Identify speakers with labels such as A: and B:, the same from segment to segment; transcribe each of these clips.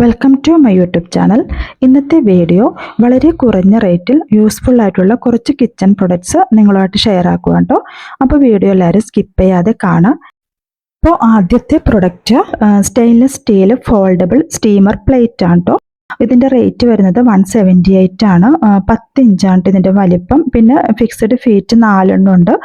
A: Welcome to my YouTube channel. ഇന്നത്തെ video വളരെ കുറഞ്ഞ റേറ്റിൽ യൂസ്ഫുൾ ആയിട്ടുള്ള കുറച്ച് കിച്ചൺ പ്രൊഡക്ട്സ് നിങ്ങളുമായിട്ട് ഷെയർ ആക്കുക കേട്ടോ. അപ്പോൾ വീഡിയോ എല്ലാവരും സ്കിപ്പ് ചെയ്യാതെ കാണാം. അപ്പോൾ ആദ്യത്തെ product stainless steel foldable steamer plate ആണ് കേട്ടോ. ഇതിൻ്റെ റേറ്റ് വരുന്നത് 178 ആണ്. 10 ഇഞ്ചാണ് ഇതിൻ്റെ വലിപ്പം. പിന്നെ ഫിക്സഡ് ഫീറ്റ് 4 ഉണ്ട്.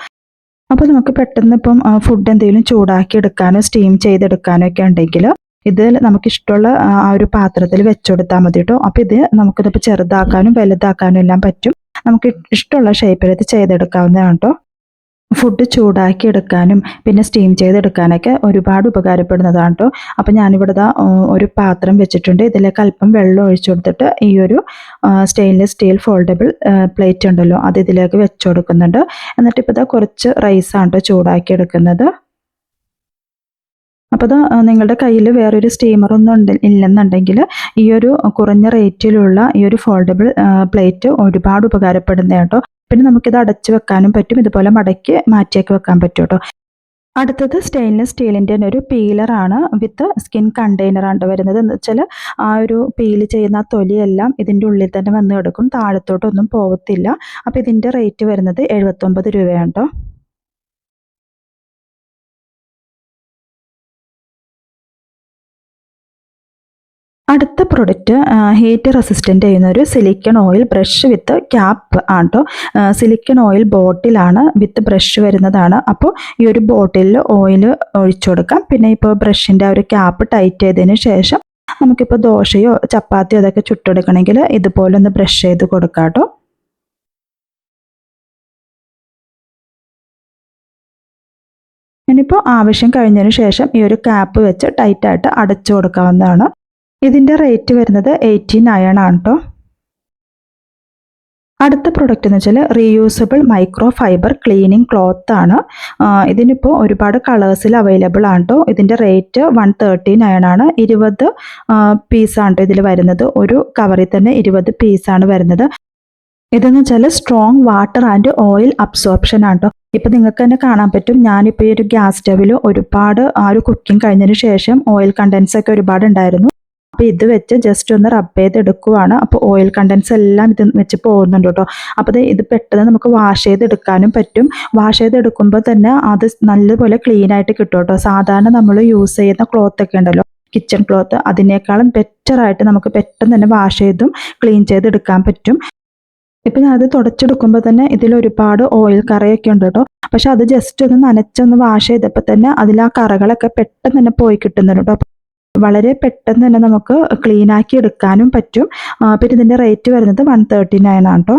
A: അപ്പോൾ നമുക്ക് പെട്ടെന്ന് ഇപ്പം ഫുഡ് എന്തെങ്കിലും ചൂടാക്കി എടുക്കാനോ സ്റ്റീം ചെയ്തെടുക്കാനോ ഒക്കെ ഉണ്ടെങ്കിൽ ഇത് നമുക്ക് ഇഷ്ടമുള്ള ആ ഒരു പാത്രത്തിൽ വെച്ചുകൊടുത്താൽ മതി കേട്ടോ. അപ്പോൾ ഇത് നമുക്കിതിപ്പോൾ ചെറുതാക്കാനും വലുതാക്കാനും എല്ലാം പറ്റും. നമുക്ക് ഇഷ്ടമുള്ള ഷേപ്പിൽ ഇത് ചെയ്തെടുക്കാവുന്നതാണ് കേട്ടോ. ഫുഡ് ചൂടാക്കി എടുക്കാനും പിന്നെ സ്റ്റീം ചെയ്തെടുക്കാനൊക്കെ ഒരുപാട് ഉപകാരപ്പെടുന്നതാണ് കേട്ടോ. അപ്പോൾ ഞാനിവിടെ ഒരു പാത്രം വെച്ചിട്ടുണ്ട്. ഇതിലേക്ക് അല്പം വെള്ളം ഒഴിച്ചു കൊടുത്തിട്ട് ഈ ഒരു സ്റ്റെയിൻലെസ് സ്റ്റീൽ ഫോൾഡബിൾ പ്ലേറ്റ് ഉണ്ടല്ലോ അത് ഇതിലേക്ക് വെച്ചു കൊടുക്കുന്നുണ്ട്. എന്നിട്ട് ഇപ്പോൾ കുറച്ച് റൈസാണ് കേട്ടോ ചൂടാക്കി എടുക്കുന്നത്. അപ്പോൾ നിങ്ങളുടെ കയ്യിൽ വേറൊരു സ്റ്റീമറൊന്നും ഇല്ലെന്നുണ്ടെങ്കിൽ ഈ ഒരു കുറഞ്ഞ റേറ്റിലുള്ള ഈ ഒരു ഫോൾഡബിൾ പ്ലേറ്റ് ഒരുപാട് ഉപകാരപ്പെടുന്നതാണ് കേട്ടോ. പിന്നെ നമുക്കിത് അടച്ചു വെക്കാനും പറ്റും, ഇതുപോലെ മടക്കി മാറ്റിയൊക്കെ വെക്കാൻ പറ്റും കേട്ടോ. അടുത്തത് സ്റ്റെയിൻലെസ് സ്റ്റീലിൻ്റെ ഒരു പീലറാണ് വിത്ത് സ്കിൻ കണ്ടെയ്നറാണ് വരുന്നത്. എന്ന് വെച്ചാൽ ആ ഒരു പീൽ ചെയ്യുന്ന ആ തൊലിയെല്ലാം ഇതിൻ്റെ ഉള്ളിൽ തന്നെ വന്ന് കിടക്കും, താഴത്തോട്ടൊന്നും പോകത്തില്ല. അപ്പോൾ ഇതിൻ്റെ റേറ്റ് വരുന്നത് 79 രൂപയാണ് കേട്ടോ. അടുത്ത പ്രൊഡക്റ്റ് ഹീറ്റ് റെസിസ്റ്റൻ്റ് ചെയ്യുന്ന ഒരു സിലിക്കൺ ഓയിൽ ബ്രഷ് വിത്ത് ക്യാപ്പ് ആണ് കേട്ടോ. സിലിക്കൺ ഓയിൽ ബോട്ടിലാണ് വിത്ത് ബ്രഷ് വരുന്നതാണ്. അപ്പോൾ ഈ ഒരു ബോട്ടിലിൽ ഓയിൽ ഒഴിച്ചു കൊടുക്കാം. പിന്നെ ഇപ്പോൾ ബ്രഷിൻ്റെ ആ ഒരു ക്യാപ്പ് ടൈറ്റ് ചെയ്തതിന് ശേഷം നമുക്കിപ്പോൾ ദോശയോ ചപ്പാത്തിയോ അതൊക്കെ ചുട്ടെടുക്കണമെങ്കിൽ ഇതുപോലെ ഒന്ന് ബ്രഷ് ചെയ്ത് കൊടുക്കാം കേട്ടോ. ഇനിയിപ്പോൾ ആവശ്യം കഴിഞ്ഞതിന് ശേഷം ഈ ഒരു ക്യാപ്പ് വെച്ച് ടൈറ്റായിട്ട് അടച്ചു കൊടുക്കാവുന്നതാണ്. ഇതിൻ്റെ റേറ്റ് വരുന്നത് 89 ആണ് കേട്ടോ. അടുത്ത പ്രൊഡക്റ്റ് എന്ന് വെച്ചാൽ reusable micro fibre cleaning cloth ആണ്. ഇതിനിപ്പോൾ ഒരുപാട് കളേഴ്സിൽ അവൈലബിൾ ആണ് കേട്ടോ. ഇതിൻ്റെ റേറ്റ് 139 ആണ്. 20 പീസാണ് കേട്ടോ ഇതിൽ വരുന്നത്. ഒരു കവറിൽ തന്നെ 20 പീസാണ് വരുന്നത്. ഇതെന്ന് വെച്ചാൽ strong water and oil absorption ആണ് കേട്ടോ. ഇപ്പം നിങ്ങൾക്ക് തന്നെ കാണാൻ പറ്റും, ഞാനിപ്പോൾ ഈ ഒരു ഗ്യാസ് സ്റ്റവിൽ ഒരുപാട് ആ ഒരു കുക്കിംഗ് കഴിഞ്ഞതിന് ശേഷം ഓയിൽ കണ്ടൻസ് ഒക്കെ ഒരുപാട് ഉണ്ടായിരുന്നു. അപ്പോൾ ഇത് വെച്ച് ജസ്റ്റ് ഒന്ന് റബ്ബ് ചെയ്തെടുക്കുവാണ്. അപ്പോൾ ഓയിൽ കണ്ടൻസ് എല്ലാം ഇത് വെച്ച് പോകുന്നുണ്ട് കേട്ടോ. അപ്പോൾ ഇത് പെട്ടെന്ന് നമുക്ക് വാഷ് ചെയ്തെടുക്കാനും പറ്റും. വാഷ് ചെയ്തെടുക്കുമ്പോൾ തന്നെ അത് നല്ലപോലെ ക്ലീൻ ആയിട്ട് കിട്ടും കേട്ടോ. സാധാരണ നമ്മൾ യൂസ് ചെയ്യുന്ന ക്ലോത്ത് ഒക്കെ ഉണ്ടല്ലോ, കിച്ചൺ ക്ലോത്ത്, അതിനേക്കാളും ബെറ്ററായിട്ട് നമുക്ക് പെട്ടെന്ന് തന്നെ വാഷ് ചെയ്തും ക്ലീൻ ചെയ്തെടുക്കാൻ പറ്റും. ഇപ്പം ഞാനത് തുടച്ചെടുക്കുമ്പോൾ തന്നെ ഇതിൽ ഒരുപാട് ഓയിൽ കറയൊക്കെ ഉണ്ട് കേട്ടോ. പക്ഷെ അത് ജസ്റ്റ് ഒന്ന് നനച്ചൊന്ന് വാഷ് ചെയ്തപ്പോൾ തന്നെ അതിൽ ആ കറകളൊക്കെ പെട്ടെന്ന് തന്നെ പോയി കിട്ടുന്നുണ്ട് കേട്ടോ. വളരെ പെട്ടെന്ന് തന്നെ നമുക്ക് ക്ലീൻ ആക്കി എടുക്കാനും പറ്റും. പിന്നെ ഇതിൻ്റെ റേറ്റ് വരുന്നത് 139 ആണ് കേട്ടോ.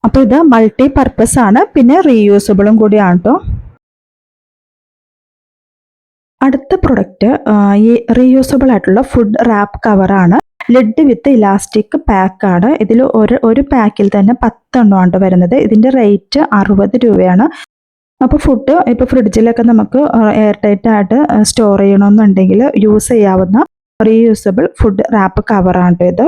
A: അപ്പോൾ ഇത് മൾട്ടി പർപ്പസ് ആണ്, പിന്നെ റീയൂസബിളും കൂടിയാണ് കേട്ടോ. അടുത്ത പ്രൊഡക്റ്റ് ഈ റീയൂസബിൾ ആയിട്ടുള്ള ഫുഡ് റാപ്പ് കവറാണ്. ലിഡ് വിത്ത് ഇലാസ്റ്റിക് പാക്കാണ്. ഇതിൽ ഒരു പാക്കിൽ തന്നെ 10 എണ്ണമാണ് വരുന്നത്. ഇതിൻ്റെ റേറ്റ് 60 രൂപയാണ്. അപ്പോൾ ഫുഡ് ഇപ്പോൾ ഫ്രിഡ്ജിലൊക്കെ നമുക്ക് എയർ ടൈറ്റ് ആയിട്ട് സ്റ്റോർ ചെയ്യണമെന്നുണ്ടെങ്കിൽ യൂസ് ചെയ്യാവുന്ന റീയൂസബിൾ ഫുഡ് റാപ്പ് കവറാണ് ഇത്.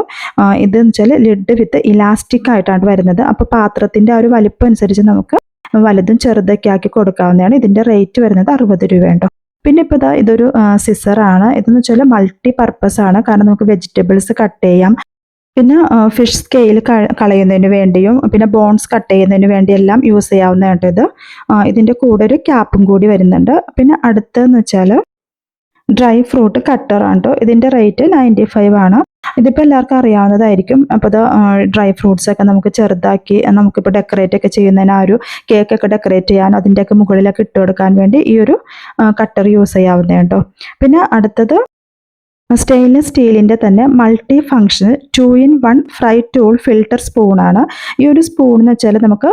A: ഇതെന്ന് വെച്ചാൽ ലിഡ് വിത്ത് ഇലാസ്റ്റിക് ആയിട്ടാണ് വരുന്നത്. അപ്പോൾ പാത്രത്തിൻ്റെ ആ ഒരു വലിപ്പം അനുസരിച്ച് നമുക്ക് വലുതും ചെറുതൊക്കെ ആക്കി കൊടുക്കാവുന്നതാണ്. ഇതിൻ്റെ റേറ്റ് വരുന്നത് 60 രൂപയുണ്ടോ. പിന്നെ ഇപ്പോൾ ഇതൊരു സിസറാണ്. ഇതെന്ന് വെച്ചാൽ മൾട്ടി പർപ്പസ് ആണ്. കാരണം നമുക്ക് വെജിറ്റബിൾസ് കട്ട് ചെയ്യാം, പിന്നെ ഫിഷ് സ്കെയിൽ കളയുന്നതിന് വേണ്ടിയും പിന്നെ ബോൺസ് കട്ട് ചെയ്യുന്നതിന് വേണ്ടിയെല്ലാം യൂസ് ചെയ്യാവുന്നതാണ് ഇത്. ഇതിൻ്റെ കൂടെ ഒരു ക്യാപ്പും കൂടി വരുന്നുണ്ട്. പിന്നെ അടുത്തതെന്ന് വെച്ചാൽ ഡ്രൈ ഫ്രൂട്ട് കട്ടറാണ് കേട്ടോ. ഇതിൻ്റെ റേറ്റ് 95 ആണ്. ഇതിപ്പോൾ എല്ലാവർക്കും അറിയാവുന്നതായിരിക്കും. അപ്പോൾ ഇത് ഡ്രൈ ഫ്രൂട്ട്സ് ഒക്കെ നമുക്ക് ചെറുതാക്കി നമുക്കിപ്പോൾ ഡെക്കറേറ്റ് ഒക്കെ ചെയ്യുന്നതിന് ആ ഒരു കേക്കൊക്കെ ഡെക്കറേറ്റ് ചെയ്യാൻ അതിൻ്റെയൊക്കെ മുകളിലൊക്കെ ഇട്ട് കൊടുക്കാൻ വേണ്ടി ഈ ഒരു കട്ടർ യൂസ് ചെയ്യാവുന്നതാണ് കേട്ടോ. പിന്നെ അടുത്തത് സ്റ്റെയിൻലെസ് സ്റ്റീലിൻ്റെ തന്നെ multi functional 2-in-1 fry tool filter സ്പൂണാണ്. ഈ ഒരു സ്പൂൺ എന്ന് വെച്ചാൽ നമുക്ക്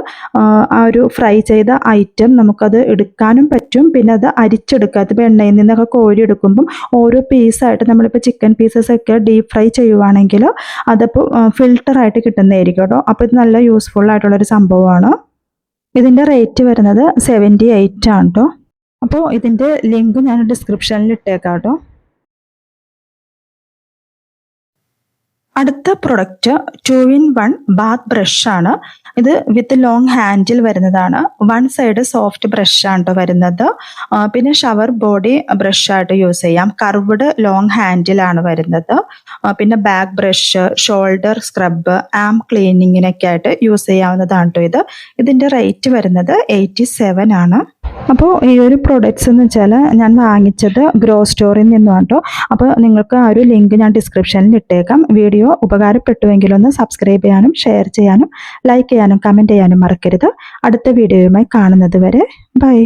A: ആ ഒരു ഫ്രൈ ചെയ്ത ഐറ്റം നമുക്കത് എടുക്കാനും പറ്റും, പിന്നെ അത് അരിച്ചെടുക്കുക. ഇപ്പോൾ എണ്ണയിൽ നിന്നൊക്കെ കോരി എടുക്കുമ്പം ഓരോ പീസായിട്ട് നമ്മളിപ്പോൾ ചിക്കൻ പീസസ് ഒക്കെ ഡീപ്പ് ഫ്രൈ ചെയ്യുവാണെങ്കിൽ അതപ്പോൾ ഫിൽട്ടറായിട്ട് കിട്ടുന്നതായിരിക്കും കേട്ടോ. അപ്പോൾ ഇത് നല്ല യൂസ്ഫുൾ ആയിട്ടുള്ളൊരു സംഭവമാണ്. ഇതിൻ്റെ റേറ്റ് വരുന്നത് 78 ആണ് കേട്ടോ. അപ്പോൾ ഇതിൻ്റെ ലിങ്ക് ഞാൻ ഡിസ്ക്രിപ്ഷനിൽ ഇട്ടേക്കാം കേട്ടോ. അടുത്ത പ്രൊഡക്റ്റ് 2-in-1 ബാത്ത് ബ്രഷാണ്. ഇത് വിത്ത് ലോങ് ഹാൻഡിൽ വരുന്നതാണ്. 1 സൈഡ് സോഫ്റ്റ് ബ്രഷാണ് കേട്ടോ വരുന്നത്. പിന്നെ ഷവർ ബോഡി ബ്രഷായിട്ട് യൂസ് ചെയ്യാം. കർവ്ഡ് ലോങ് ഹാൻഡിലാണ് വരുന്നത്. പിന്നെ ബാക്ക് ബ്രഷ്, ഷോൾഡർ സ്ക്രബ്, ആം ക്ലീനിങ്ങിനൊക്കെ ആയിട്ട് യൂസ് ചെയ്യാവുന്നതാണ് കേട്ടോ ഇത്. ഇതിൻ്റെ റേറ്റ് വരുന്നത് 87 ആണ്. അപ്പോൾ ഈ ഒരു പ്രൊഡക്ട്സ് എന്ന് വെച്ചാൽ ഞാൻ വാങ്ങിച്ചത് ഗ്രോ സ്റ്റോറിൽ നിന്നാണ് കേട്ടോ. അപ്പോൾ നിങ്ങൾക്ക് ആ ഒരു ലിങ്ക് ഞാൻ ഡിസ്ക്രിപ്ഷനിൽ ഇട്ടേക്കാം. വീഡിയോ ഉപകാരപ്പെട്ടുവെങ്കിലൊന്ന് സബ്സ്ക്രൈബ് ചെയ്യാനും ഷെയർ ചെയ്യാനും ലൈക്ക് ചെയ്യാനും കമൻറ്റ് ചെയ്യാനും മറക്കരുത്. അടുത്ത വീഡിയോയുമായി കാണുന്നത് വരെ ബൈ.